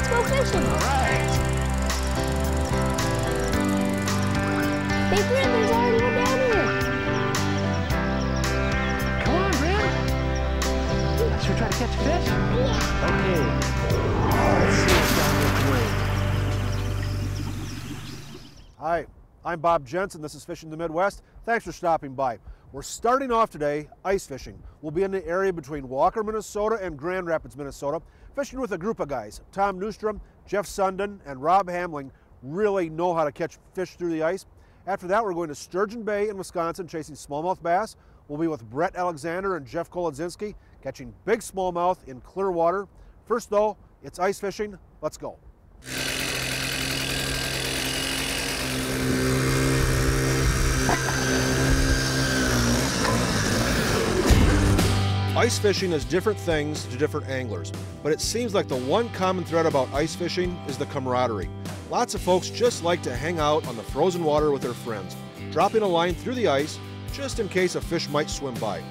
let's go fishing. All right. Hey, Brent, there's already one down here. Come on, Brent. Should we try to catch a fish? Yeah. Okay. Let's see what's down this way. Hi, I'm Bob Jensen. This is Fishing the Midwest. Thanks for stopping by. We're starting off today ice fishing. We'll be in the area between Walker, Minnesota and Grand Rapids, Minnesota, fishing with a group of guys. Tom Newstrom, Jeff Sundin, and Rob Hamling really know how to catch fish through the ice. After that, we're going to Sturgeon Bay in Wisconsin chasing smallmouth bass. We'll be with Brett Alexander and Jeff Kolodzinski catching big smallmouth in clear water. First though, it's ice fishing. Let's go. Ice fishing is different things to different anglers, but it seems like the one common thread about ice fishing is the camaraderie. Lots of folks just like to hang out on the frozen water with their friends, dropping a line through the ice just in case a fish might swim by.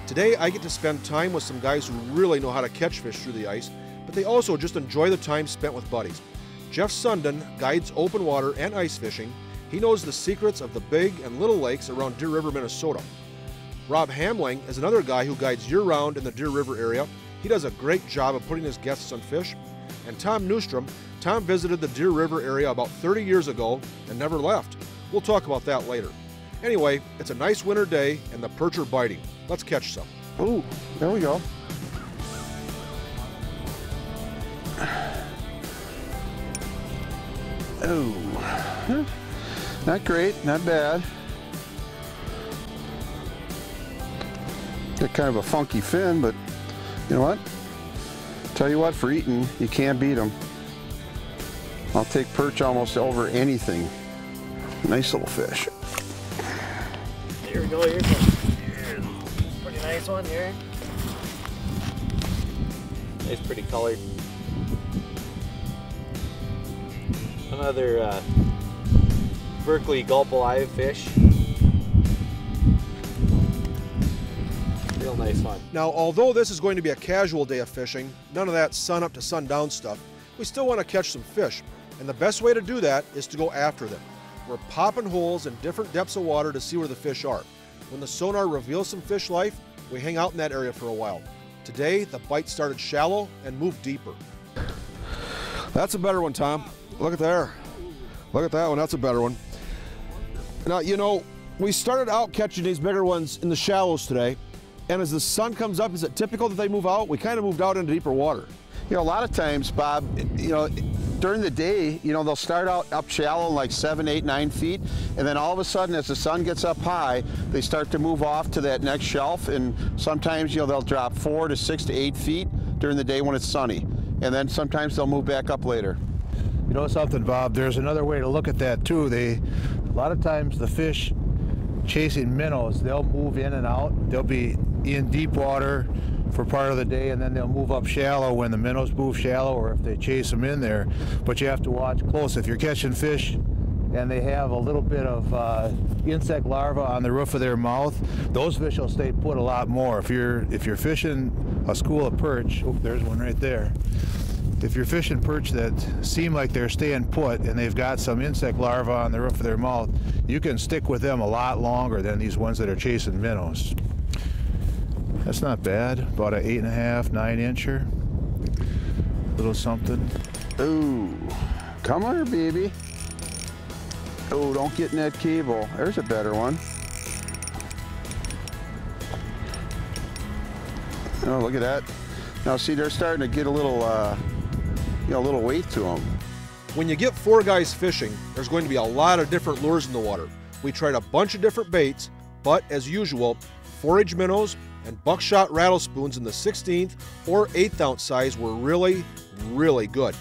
Today I get to spend time with some guys who really know how to catch fish through the ice, but they also just enjoy the time spent with buddies. Jeff Sundin guides open water and ice fishing. He knows the secrets of the big and little lakes around Deer River, Minnesota. Rob Hamling is another guy who guides year-round in the Deer River area. He does a great job of putting his guests on fish. And Tom Newstrom, Tom visited the Deer River area about 30 years ago and never left. We'll talk about that later. Anyway, it's a nice winter day and the perch are biting. Let's catch some. Ooh, there we go. Oh, not great, not bad. They're kind of a funky fin, but you know what? Tell you what, for eating, you can't beat them. I'll take perch almost over anything. Nice little fish. Here we go, here's one. Pretty nice one here. Nice, pretty colored. Another Berkeley gulp alive fish. Real nice one. Now, although this is going to be a casual day of fishing, none of that sun up to sundown stuff, we still want to catch some fish. And the best way to do that is to go after them. We're popping holes in different depths of water to see where the fish are. When the sonar reveals some fish life, we hang out in that area for a while. Today, the bite started shallow and moved deeper. That's a better one, Tom. Look at there. Look at that one, that's a better one. Now, you know, we started out catching these bigger ones in the shallows today, and as the sun comes up, is it typical that they move out? We kind of moved out into deeper water. You know, a lot of times, Bob, you know, during the day, you know, they'll start out up shallow, like 7, 8, 9 feet, and then all of a sudden, as the sun gets up high, they start to move off to that next shelf, and sometimes, you know, they'll drop 4 to 6 to 8 feet during the day when it's sunny, and then sometimes they'll move back up later. You know something, Bob, there's another way to look at that too. A lot of times the fish chasing minnows, they'll move in and out. They'll be in deep water for part of the day, and then they'll move up shallow when the minnows move shallow, or if they chase them in there. But you have to watch close. If you're catching fish and they have a little bit of insect larvae on the roof of their mouth, those fish will stay put a lot more. If you're fishing a school of perch, oh, there's one right there. If you're fishing perch that seem like they're staying put and they've got some insect larvae on the roof of their mouth, you can stick with them a lot longer than these ones that are chasing minnows. That's not bad. About an 8.5, 9 incher. Little something. Ooh, come on, baby. Oh, don't get in that cable. There's a better one. Oh, look at that. Now, see, they're starting to get a little, you know, a little weight to them. When you get 4 guys fishing, there's going to be a lot of different lures in the water. We tried a bunch of different baits, but as usual, 4-inch minnows and buckshot rattle spoons in the 16th or 1/8 ounce size were really, really good.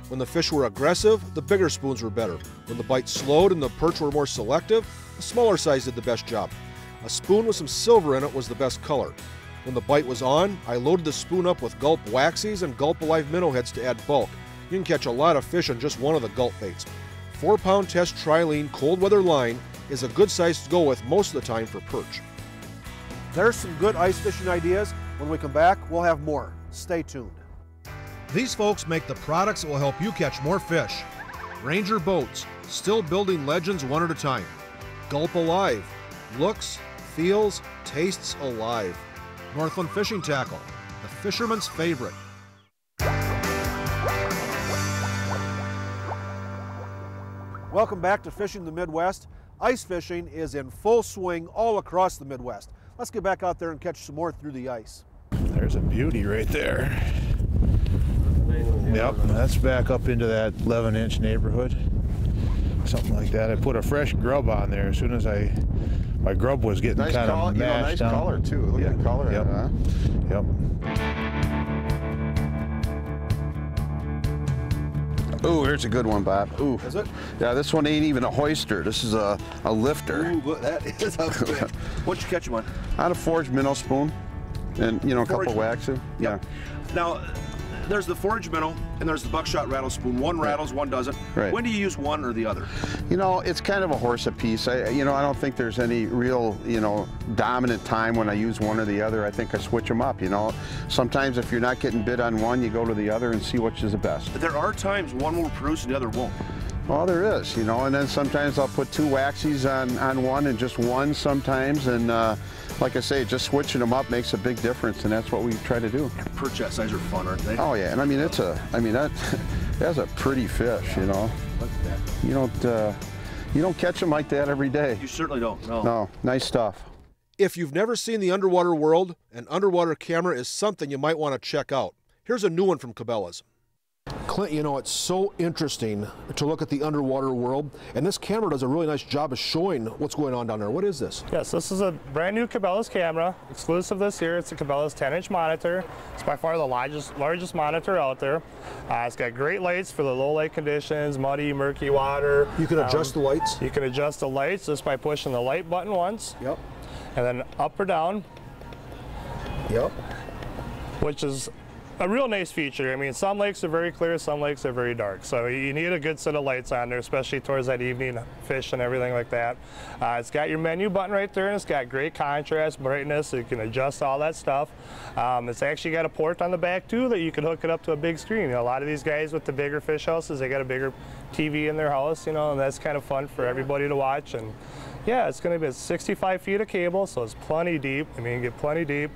When the fish were aggressive, the bigger spoons were better. When the bite slowed and the perch were more selective, the smaller size did the best job. A spoon with some silver in it was the best color. When the bite was on, I loaded the spoon up with Gulp Waxies and Gulp Alive minnow heads to add bulk. You can catch a lot of fish on just one of the Gulp baits. 4-pound test trilene cold weather line is a good size to go with most of the time for perch. There's some good ice fishing ideas. When we come back, we'll have more. Stay tuned. These folks make the products that will help you catch more fish. Ranger Boats, still building legends one at a time. Gulp Alive, looks, feels, tastes alive. Northland Fishing Tackle, the fisherman's favorite. Welcome back to Fishing the Midwest. Ice fishing is in full swing all across the Midwest. Let's get back out there and catch some more through the ice. There's a beauty right there. Yep, that's back up into that 11-inch neighborhood. Something like that. I put a fresh grub on there as soon as my grub was getting kind of mashed down. Nice color too. Look at the color. Yep. Yep. Ooh, here's a good one, Bob. Ooh. Is it? Yeah, this one ain't even a hoister. This is a lifter. Ooh, that is a big. What'd you catch him on? On a forged minnow spoon, and a couple Forged. waxes. Yeah. Now, there's the forage minnow and there's the buckshot rattle spoon. One rattles, one doesn't. Right. When do you use one or the other? It's kind of a horse apiece. I don't think there's any real, dominant time when I use one or the other. I think I switch them up, Sometimes if you're not getting bit on one, you go to the other and see which is the best. There are times one will produce and the other won't. Well, there is, and then sometimes I'll put 2 waxies on one and just one sometimes, and like I say, just switching them up makes a big difference, and that's what we try to do. Perch that size are fun, aren't they? Oh yeah, and that's a pretty fish, Look at that. You don't catch them like that every day. You certainly don't, no. No, nice stuff. If you've never seen the underwater world, an underwater camera is something you might want to check out. Here's a new one from Cabela's. Clint, it's so interesting to look at the underwater world, and this camera does a really nice job of showing what's going on down there. What is this? Yes, this is a brand new Cabela's camera, exclusive this year. It's a Cabela's 10-inch monitor. It's by far the largest monitor out there. It's got great lights for the low light conditions, muddy, murky water. You can adjust the lights? You can adjust the lights just by pushing the light button once. Yep. And then up or down. Yep. Which is a real nice feature. Some lakes are very clear, some lakes are very dark. So you need a good set of lights on there, especially towards that evening fish and everything like that. It's got your menu button right there, and it's got great contrast, brightness, so you can adjust all that stuff. It's actually got a port on the back too that you can hook it up to a big screen. A lot of these guys with the bigger fish houses, they got a bigger TV in their house, and that's kind of fun for everybody to watch. And yeah, it's going to be 65 feet of cable, so it's plenty deep. You get plenty deep.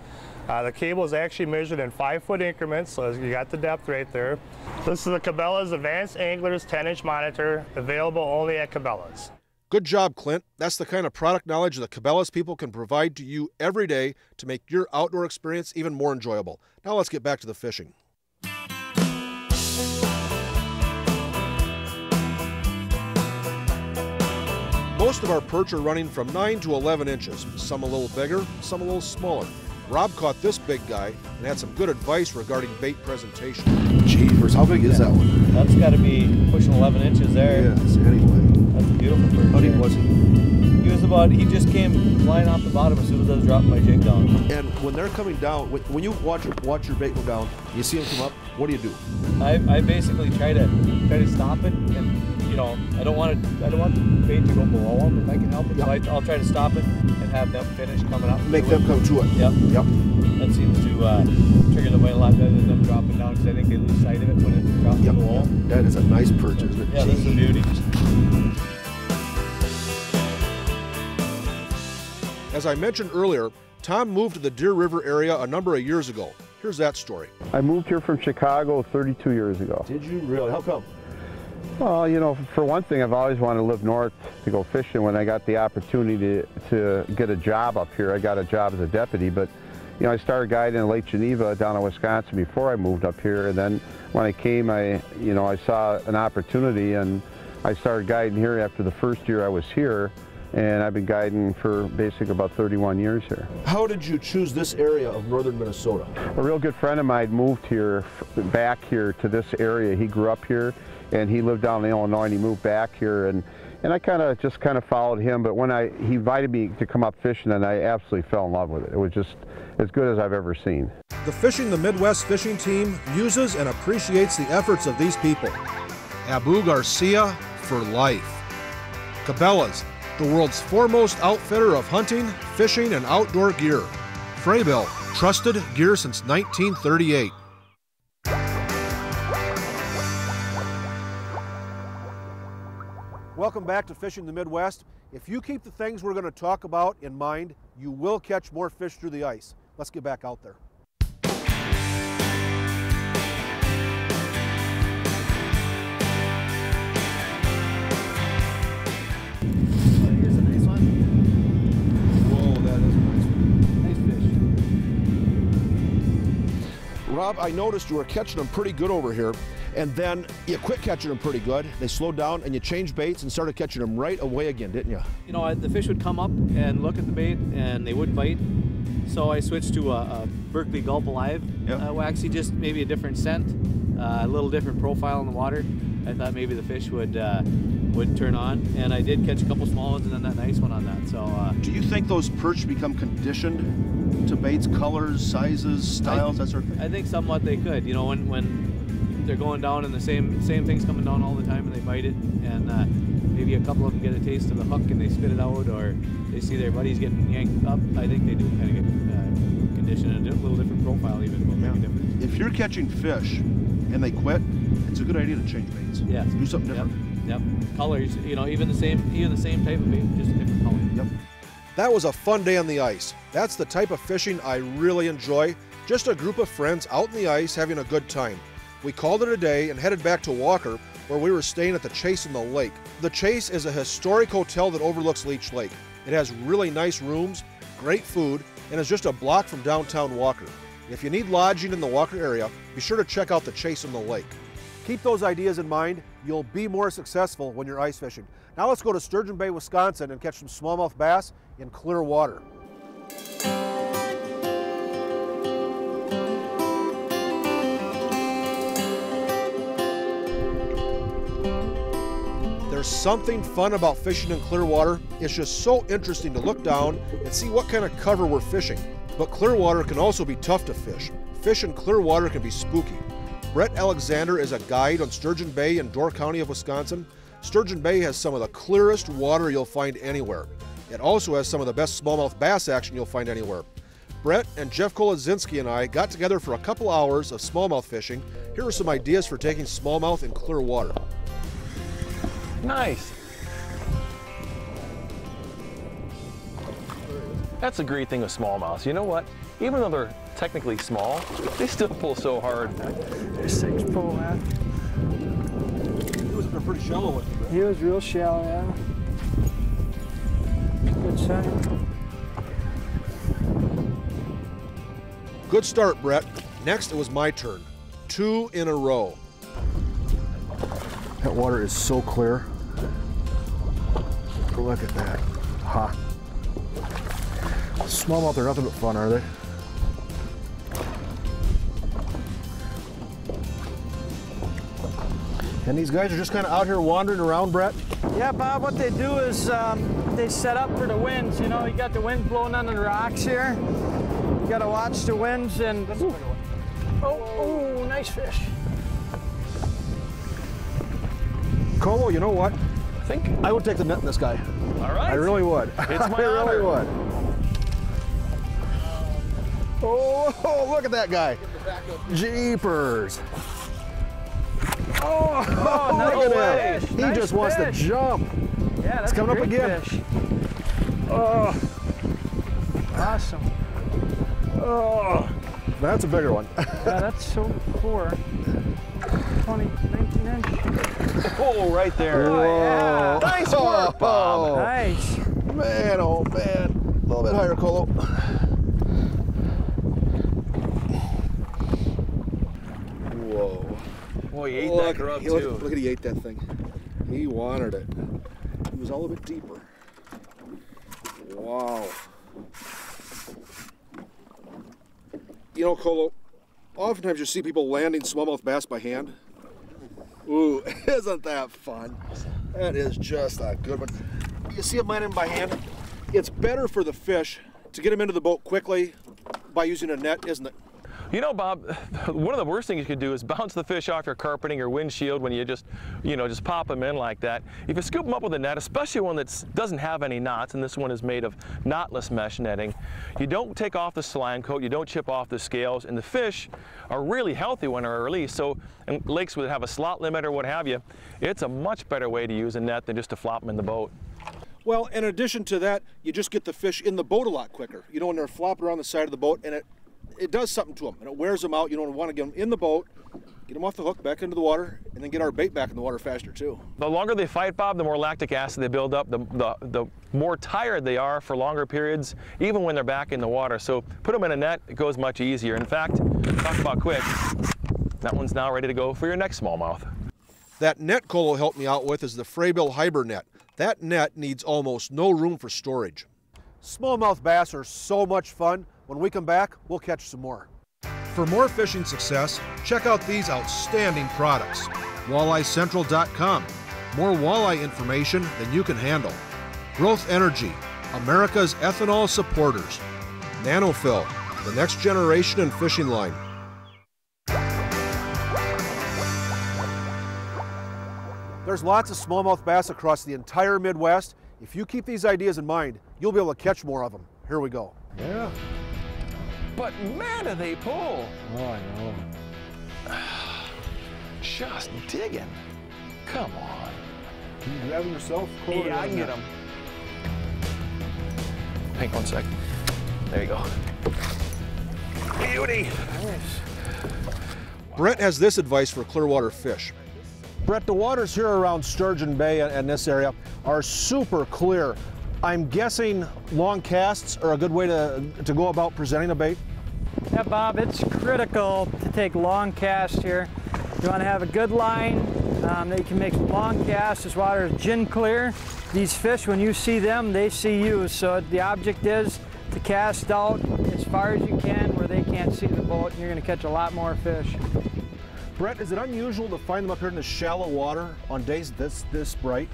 The cable is actually measured in 5-foot increments, so you got the depth right there. This is the Cabela's Advanced Anglers 10-inch monitor, available only at Cabela's. Good job, Clint. That's the kind of product knowledge the Cabela's people can provide to you every day to make your outdoor experience even more enjoyable. Now let's get back to the fishing. Most of our perch are running from 9 to 11 inches, some a little bigger, some a little smaller. Rob caught this big guy and had some good advice regarding bait presentation. Jeepers, how big is that one? That's got to be pushing 11 inches there. Yes, anyway. That's a beautiful perch. How deep was he? He just came flying off the bottom as soon as I was dropping my jig down. And when they're coming down, when you watch your bait go down, you see them come up, what do you do? I basically try to stop it, and I don't want the bait to go below them if I can help it. Yep. So I'll try to stop it and have them finish coming up. Make them come to it. Yep. Yep. That seems to trigger the bite a lot better than them dropping down, because I think they lose sight of it when it drops Yep. below. That is a nice perch, isn't it? Yeah, this is a beauty. As I mentioned earlier, Tom moved to the Deer River area a number of years ago. Here's that story. I moved here from Chicago 32 years ago. Did you really? How come? Well, for one thing, I've always wanted to live north to go fishing. When I got the opportunity to get a job up here, I got a job as a deputy, but I started guiding in Lake Geneva down in Wisconsin before I moved up here, and then when I came, I saw an opportunity, and I started guiding here after the first year I was here, and I've been guiding for basically about 31 years here. How did you choose this area of northern Minnesota? A real good friend of mine moved here, back here to this area. He grew up here, and he lived down in Illinois, and he moved back here, and I just kind of followed him. But when he invited me to come up fishing, and I absolutely fell in love with it. It was just as good as I've ever seen. The Fishing the Midwest fishing team uses and appreciates the efforts of these people. Abu Garcia for life. Cabela's, the world's foremost outfitter of hunting, fishing, and outdoor gear. Freybill, trusted gear since 1938. Welcome back to Fishing the Midwest. If you keep the things we're going to talk about in mind, you will catch more fish through the ice. Let's get back out there. Here's a nice one. Whoa, that is a nice Nice fish. Rob, I noticed you were catching them pretty good over here, and then you quit catching them pretty good. They slowed down, and you changed baits and started catching them right away again, didn't you? You know, the fish would come up and look at the bait, and they wouldn't bite. So I switched to a Berkeley Gulp Alive waxy, just maybe a different scent, a little different profile in the water. I thought maybe the fish would turn on, and I did catch a couple small ones and then that nice one on that. So do you think those perch become conditioned to baits, colors, sizes, styles, that sort of thing? I think somewhat they could. You know, when they're going down and the same thing's coming down all the time and they bite it, and maybe a couple of them get a taste of the hook and they spit it out, or they see their buddies getting yanked up, I think they do kind of get conditioned, and a little different profile even will make a difference. If you're catching fish and they quit, it's a good idea to change baits. Yeah. Do something different. Yep. Colors, you know, even the same type of bait, just a different color. Yep. That was a fun day on the ice. That's the type of fishing I really enjoy. Just a group of friends out in the ice having a good time. We called it a day and headed back to Walker, where we were staying at the Chase in the lake. The Chase is a historic hotel that overlooks Leech Lake. It has really nice rooms, great food, and is just a block from downtown Walker. If you need lodging in the Walker area, be sure to check out the Chase in the lake. Keep those ideas in mind. You'll be more successful when you're ice fishing. Now let's go to Sturgeon Bay, Wisconsin and catch some smallmouth bass in clear water. There's something fun about fishing in clear water. It's just so interesting to look down and see what kind of cover we're fishing. But clear water can also be tough to fish. Fish in clear water can be spooky. Brett Alexander is a guide on Sturgeon Bay in Door County of Wisconsin. Sturgeon Bay has some of the clearest water you'll find anywhere. It also has some of the best smallmouth bass action you'll find anywhere. Brett and Jeff Kolozinski and I got together for a couple hours of smallmouth fishing. Here are some ideas for taking smallmouth in clear water. Nice. That's a great thing with smallmouths. You know what? Even though they're technically small, they still pull so hard. They're 6 pull, man. He was in a pretty shallow one. He was real shallow, yeah. Good sign. Good start, Brett. Next, it was my turn. 2 in a row. That water is so clear. Look at that. Ha. Smallmouth are nothing but fun, are they? And these guys are just kind of out here wandering around, Brett? Yeah, Bob, what they do is they set up for the winds. You know, you got the wind blowing under the rocks here. You got to watch the winds and... Oh, nice fish. Como, you know what? I think. I would take the net in this guy. All right. I really would. It's my I really honor. would. Oh, look at that guy. Jeepers. Oh, nice look at him. fish, He nice just wants to fish. jump. Yeah, that's It's coming a up great again. Fish. Oh, awesome. Oh, that's a bigger one. Yeah, that's so poor. 19 inch. Oh, right there. Oh, yeah. Nice work, Bob. Nice. Man, oh man. A little bit higher, Colo. Whoa. Boy, he ate Look, that grub look, too. look at he ate that thing. He wanted it. He was all a bit deeper. Wow. You know, Colo, oftentimes you see people landing smallmouth bass by hand. Ooh, isn't that fun? That is just a good one. You see them landing by hand? It's better for the fish to get them into the boat quickly by using a net, isn't it? You know, Bob, one of the worst things you could do is bounce the fish off your carpeting or windshield when you just pop them in like that. If you scoop them up with a net, especially one that doesn't have any knots, and this one is made of knotless mesh netting, you don't take off the slime coat, you don't chip off the scales, and the fish are really healthy when they're released. So in lakes that have a slot limit or what have you, it's a much better way to use a net than just to flop them in the boat. Well, in addition to that, you just get the fish in the boat a lot quicker. You know, when they're flopping around the side of the boat, and it does something to them, and it wears them out. You don't want to get them in the boat, get them off the hook, back into the water, and then get our bait back in the water faster too. The longer they fight, Bob, the more lactic acid they build up, the more tired they are for longer periods, even when they're back in the water. So put them in a net, it goes much easier. In fact, talk about quick, that one's now ready to go for your next smallmouth. That net Colo helped me out with is the Fraybill Hybrid net. That net needs almost no room for storage. Smallmouth bass are so much fun. When we come back, we'll catch some more. For more fishing success, check out these outstanding products. WalleyeCentral.com. More walleye information than you can handle. Growth Energy, America's ethanol supporters. Nanofill, the next generation in fishing line. There's lots of smallmouth bass across the entire Midwest. If you keep these ideas in mind, you'll be able to catch more of them. Here we go. Yeah. But man, do they pull! Oh, I know. Just digging. Come on. Can you grab them yourself? Yeah, I can get them. Hang on one sec. There you go. Beauty! Brett has this advice for Clearwater fish. Brett, the waters here around Sturgeon Bay and this area are super clear. I'm guessing long casts are a good way to go about presenting a bait? Yeah, Bob, it's critical to take long casts here. You want to have a good line that you can make some long casts. This water is gin clear. These fish, when you see them, they see you. So the object is to cast out as far as you can where they can't see the boat, and you're going to catch a lot more fish. Brett, is it unusual to find them up here in the shallow water on days this bright?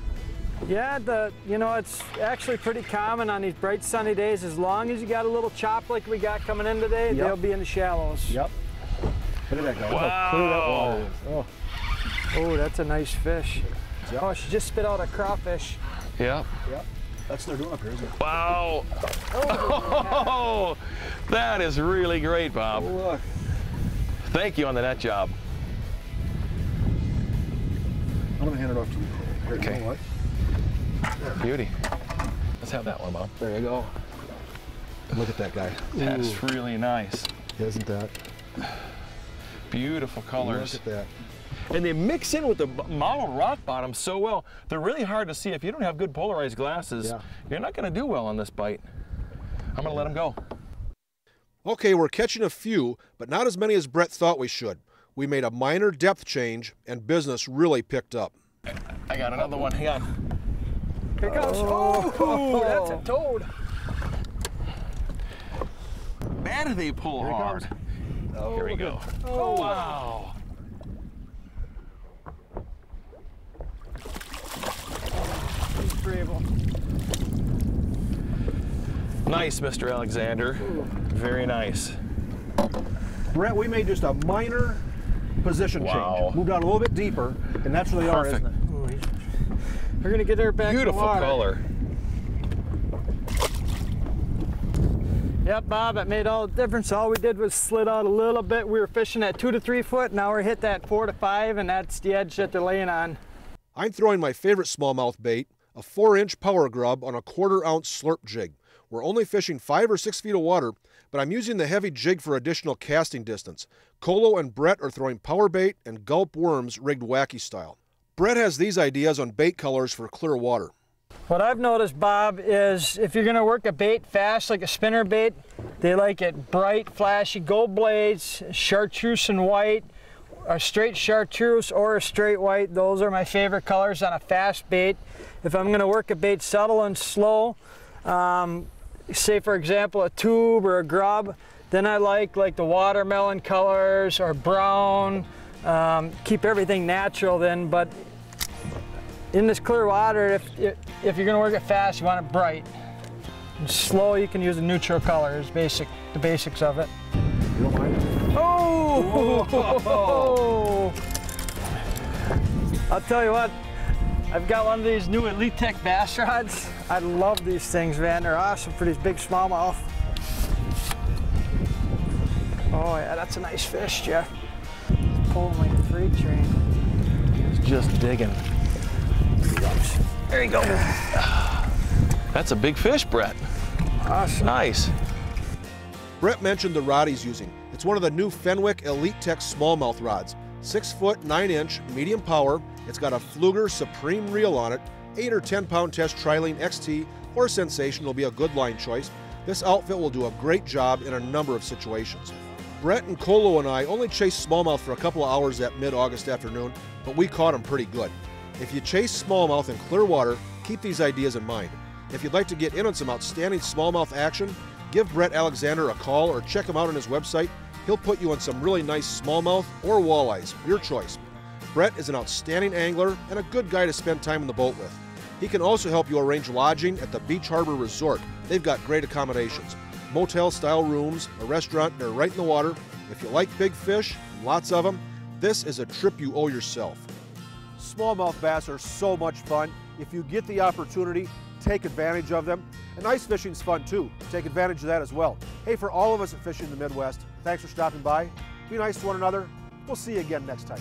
Yeah, it's actually pretty common on these bright sunny days. As long as you got a little chop like we got coming in today, Yep. They'll be in the shallows. Yep. Look at that guy. Wow. How clear that water is. Oh, that's a nice fish. Oh, she just spit out a crawfish. Yep. Yep. That's what they're doing up here, isn't it? Wow. Oh, that is really great, Bob. Look. Thank you on the net job. I'm going to hand it off to you. Here, Okay. You know what? Beauty. Let's have that one, Bob. There you go. Look at that guy. That's really nice. Isn't that? Beautiful colors. Look at that. And they mix in with the model rock bottom so well. They're really hard to see. If you don't have good polarized glasses, Yeah. You're not going to do well on this bite. I'm going to let them go. Okay, we're catching a few, but not as many as Brett thought we should. We made a minor depth change, and business really picked up. I got another one. Hang on. Here it goes. Oh, that's a toad. Man, do they pull hard. Here we go. Oh, wow. Nice, Mr. Alexander. Very nice. Brett, we made just a minor position change. Moved out a little bit deeper, and that's where they are, isn't it? We're going to get her back in the Beautiful water. color. Yep, Bob, it made all the difference. All we did was slid out a little bit. We were fishing at 2 to 3 foot. Now we're hit that 4 to 5, and that's the edge that they're laying on. I'm throwing my favorite smallmouth bait, a 4-inch power grub on a 1/4 ounce slurp jig. We're only fishing 5 or 6 feet of water, but I'm using the heavy jig for additional casting distance. Colo and Brett are throwing power bait and gulp worms rigged wacky style. Brett has these ideas on bait colors for clear water. What I've noticed, Bob, is if you're going to work a bait fast, like a spinner bait, they like it bright, flashy, gold blades, chartreuse and white, a straight chartreuse or a straight white. Those are my favorite colors on a fast bait. If I'm going to work a bait subtle and slow, say for example a tube or a grub, then I like the watermelon colors or brown. Keep everything natural then, but in this clear water, if you're going to work it fast, you want it bright. And slow, you can use a neutral color, is the basics of it. You don't mind? Oh! I'll tell you what, I've got one of these new Elite Tech bass rods. I love these things, man. They're awesome for these big smallmouth. Oh yeah, that's a nice fish, Jeff. He's pulling like a freight train. He's just digging. There you go. That's a big fish, Brett. Awesome. Nice. Brett mentioned the rod he's using. It's one of the new Fenwick Elite Tech smallmouth rods. 6 foot 9 inch, medium power. It's got a Fluger Supreme reel on it. 8 or 10 pound test Trilene XT or Sensation will be a good line choice. This outfit will do a great job in a number of situations. Brett and Colo and I only chased smallmouth for a couple of hours that mid-August afternoon, but we caught them pretty good. If you chase smallmouth in clear water, keep these ideas in mind. If you'd like to get in on some outstanding smallmouth action, give Brett Alexander a call or check him out on his website. He'll put you on some really nice smallmouth or walleyes, your choice. Brett is an outstanding angler and a good guy to spend time in the boat with. He can also help you arrange lodging at the Beach Harbor Resort. They've got great accommodations. Motel-style rooms, a restaurant, they're right in the water. If you like big fish, and lots of them, this is a trip you owe yourself. Smallmouth bass are so much fun. If you get the opportunity, take advantage of them. And ice fishing's fun too. Take advantage of that as well. Hey, for all of us at Fishing in the Midwest, thanks for stopping by. Be nice to one another. We'll see you again next time.